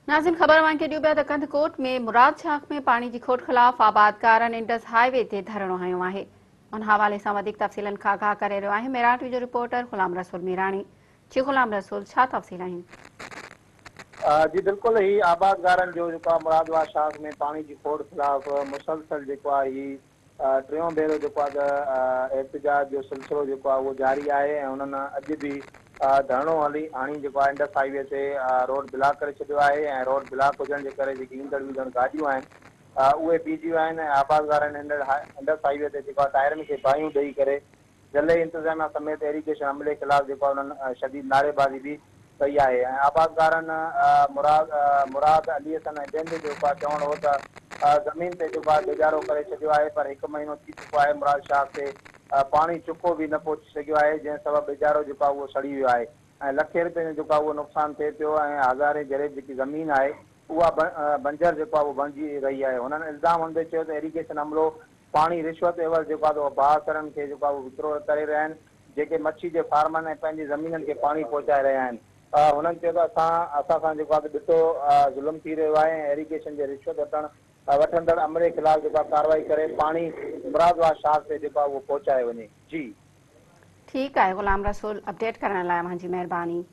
नाज़िन ख़बर वांके ॾियो पिया त कंधकोट में मुराद शाख में पाणी जी खोट ख़िलाफ़ आबादगारन इंडस हाईवे ते धरणो हयो आहे। उन हवाले सां वधीक तफ़सीलन खां आगाह करे रहियो आहे मेराठ जो रिपोर्टर गुलाम रसूल मीराणी। जी गुलाम रसूल, छा तफ़सील आहिनि? जी बिल्कुल ही आबादगारन जो मुरादबाद शाख में पानी की खोड़ खिलाफ मुसलसल टियों भेरो एहतजाज जो सिलसिलो वो जारी है। उन्होंने अज भी धरणो हली हाणी इंडस हाईवे से रोड ब्लॉक करे छॾियो आहे ऐं रोड ब्लॉक हुजण जे करे जेकी ईंदड़ वींदड़ गाॾियूं आहिनि उहे बीठियूं आहिनि। आबादगारन इंडस हाईवे ते टायरनि खे बाहियूं ॾेई करे जले इंतजाम समेत एरीगेशन अमले खिलाफ़ उन्होंने शदीद नारेबाज़ी भी कई है। आबादगारन मुराद अलीसन बेंद जो चवण हो त ज़मीन से गुजारो करे छॾियो आहे, पर 1 महीनो थी चुको है मुराद शाख से पानी चुको भी न पहुची सघियो आहे, जंहिं सबब बेजारो वो सड़ी वियो आहे ऐं लखे रुपए जो वो नुक़सान थिए पियो ऐं हज़ारे जरे जी ज़मीन है उहा बंजर वो बणिजी रही है। उन्होंने इल्ज़ाम हंदे चयो त एरीगेशन अमलो पानी रिश्वत एवज बहासरन के विकिरो करे रहिया आहिनि, जेके मच्छी के फार्मनि ऐं पंहिंजी ज़मीननि खे पानी पहुचाए रहिया आहिनि। उन्होंने चयो त असां सां ॾिठो ज़ुल्म थी रहियो आहे ऐं एरीगेशन जे रिश्वत वठंदड़ अमले खिलाफ़ कार्रवाई करे पानी मुरादबाद शाख से वो पहुचाए वञे। जी ठीक है गुलाम रसूल, अपडेट करण लाइ मुंहिंजी महिरबानी।